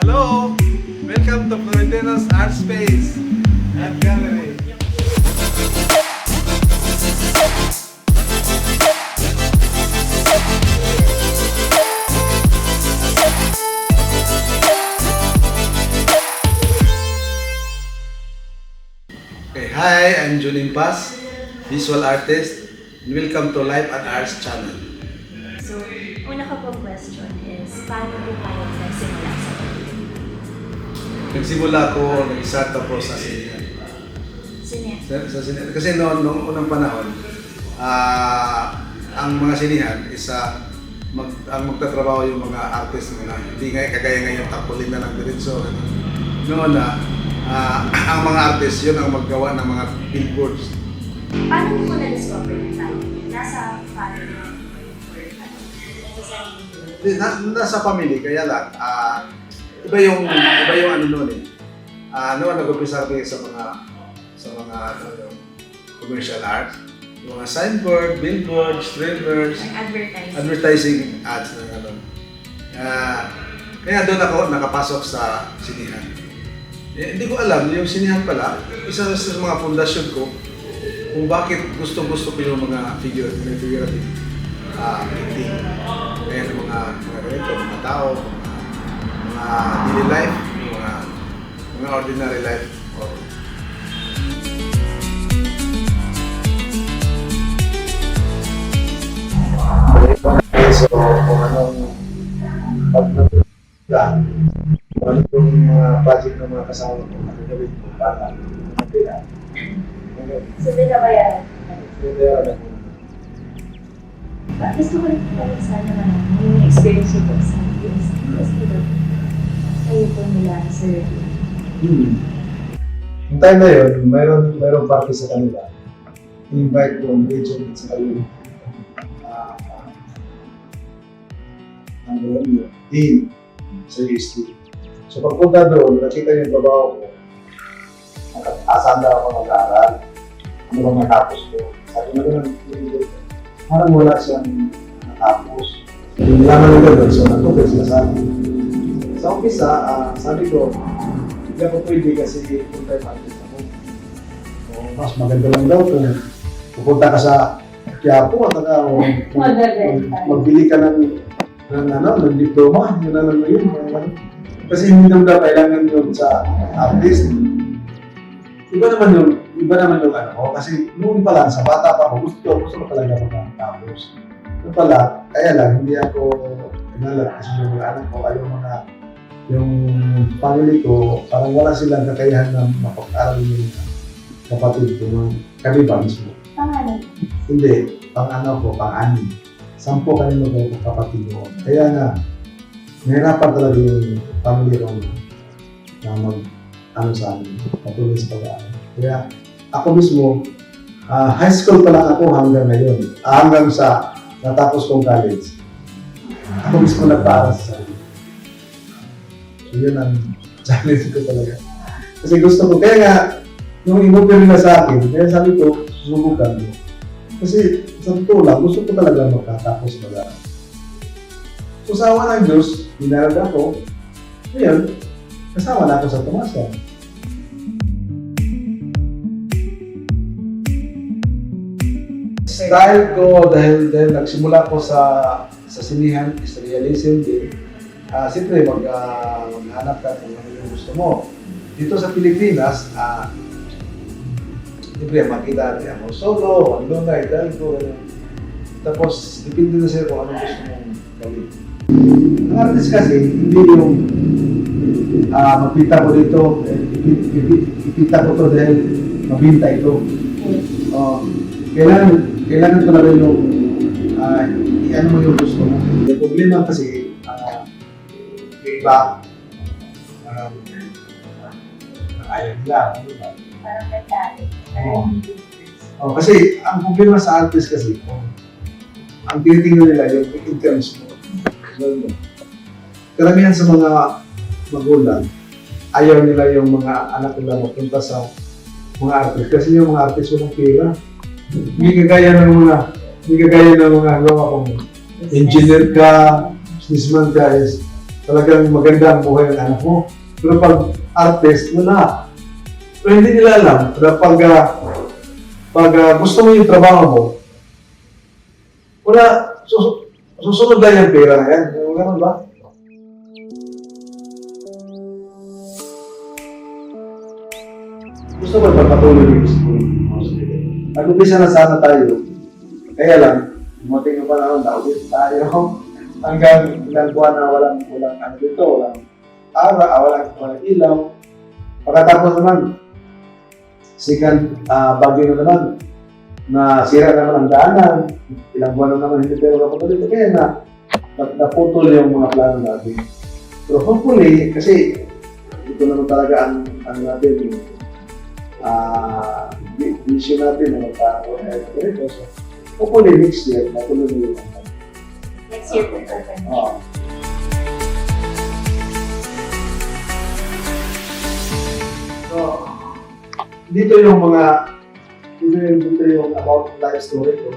Hello! Welcome to Florentino's Art Space and Gallery. Okay, hi, I'm Junin Paz, visual artist, and welcome to Life and Arts channel. So, una ko pong question is, paano po kayo nagsimula sa painting? Nagsimula ako, nag-start ako sa sinihan. Sine? Sa sinihan. Kasi noong unang panahon, ang mga sinihan is ang magtatrabaho yung mga artist na hindi nga kagaya ngayon tapulin na ng diretso. Noon na, ang mga artist yun ang maggawa ng mga billboards. Paano mo po na-discover yung talent? Nasa family mo? Nasa family, kaya lang, iba yung ano noon eh. Noon nag-umpisa kami sa mga yung commercial art, yung mga signboard, billboards, trailers, advertising ads na gano'n. Kaya doon ako nakapasok sa sinihan. Hindi ko alam, yung sinihan pala, isa sa mga pundasyon ko kung bakit gustong-gusto ko yung mga figurative painting. Kaya ng mga ganito, mga tao, mga daily life, mga ordinary life. So, kung anong pagnapunta, kung ano yung mga project ng mga kasama ko, ano gawin ko para matira. So, di ka ba yan? Kaya Gusto ko rin po sana naman yung experience ko po sa US. Kasi dito, kayo po nila, sir. Yung time na yun, mayroong party sa kanila. I-invite ko ang region sa kanila. Ang gawin din sa UST. So pagpunta doon, nakita yung trabaho ko. Asan daw ako mag-aaral. Ano bang natapos ko? Sabi na doon, parang wala siyang natapos. Yung laman nila doon, so natupid sila sa akin. Sa umpisa, sabi ko, hindi ako pwede kasi full-time artist ako. So, mas maganda lang daw kung pupunta ka sa Quiapo at magbili ka ng diploma, yun na lang yun. Kasi hindi naman daw kailangan yun sa artist. Iba naman yung ano ko, kasi noon pa lang, sa bata pa ako, gusto ko talaga magkatapos. Noon pala, kaya lang, hindi ako inalat kasi yung mga anak ko, yung family ko, parang wala silang kakayahan na mapag-aral yung kapatid ko, kaliban mismo. Pangalan? Hindi, pang-ano ko, pang-ani. 10 kanino ko kapatid ko. Kaya nga, nahirapan talaga yung family ko na sa amin, patuloy sa pag-aaral. Kaya ako mismo, high school pa lang ako hanggang ngayon. Hanggang sa natapos kong college. Ako mismo nagpaaral sa sarili. So yun ang challenge ko talaga. Kasi gusto ko, kaya nga, nung in-offer nila sa akin, kaya sabi ko, susubukan ko. Kasi sa totoo lang, gusto ko talaga magkatapos mag-aaral. So sa awa ng Diyos, dinarag ako. Ngayon, kasama na ako sa Tomasa. Style ko dahil nagsimula ko sa sinihan, is realism din. Siyempre, maghanap ka kung ano yung gusto mo. Dito sa Pilipinas, siyempre, makita natin ako solo, ang lunay, Hidalgo. Tapos, depende na sa'yo kung ano gusto mong gawin. Ang artist kasi, hindi yung magpita ko dito, ipita ko to dahil mabinta ito. Kailangan talaga yung i-ano mo yung gusto mo. Yung problema kasi, yung iba, ayaw nila, di ba? Parang nagdali. Kasi ang problema sa artist kasi, ang tinitingnan nila yung in terms mo. Karamihan sa mga magulang, ayaw nila yung mga anak nila mapunta sa mga artist. Kasi yung mga artist walang pera. Hindi kagaya ng mga halimbawa kung engineer ka, businessman ka, is talagang maganda ang buhay ng anak mo. Pero pag artist, wala. Pero hindi nila alam na pag gusto mo yung trabaho mo, wala, susunod lang yung pera na yan. Ganun ba? Gusto ko pagpatuloy yung school. Nag-umpisa na sana tayo. Kaya lang, dumating yung panahon na ulit tayo. hanggang buwan na walang ano dito, walang walang ilaw. Pagkatapos naman, second bagyo na naman, na sira naman ang daanan, ilang buwan na naman hindi tayo makapunta dito, kaya naputol yung mga plano natin. Pero hopefully, kasi ito naman talaga ang natin, issue natin na magkakaroon. So, hopefully next year, natuloy na yung Next year po open. Oo. So, dito yung about life story ko.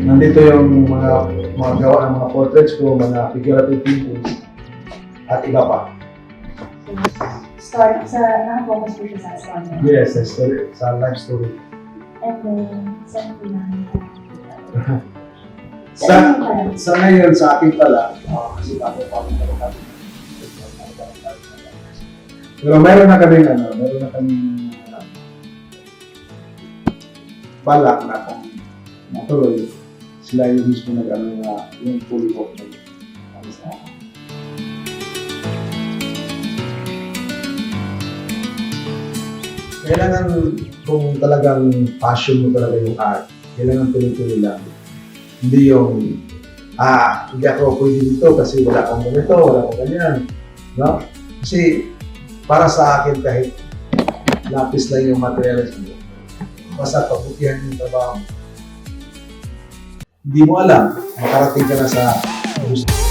Nandito yung mga gawa ng mga portraits ko, mga figurative paintings, at iba pa. Start naka-focus po siya sa story. Yes, sa life story. And then, saan po namin? Sa ngayon, sa akin pala, kasi ako pero meron na kami balak na kung matuloy, sila yung mismo yung fully booked. Kailangan kung talagang passion mo talaga yung art, kailangan tuloy-tuloy lang. Hindi yung, hindi ako pwede dito kasi wala akong ganito, wala akong ganyan. No? Kasi para sa akin kahit lapis lang yung materials mo, basta pabutihan yung trabaho mo. Hindi mo alam, makarating ka na sa gusto.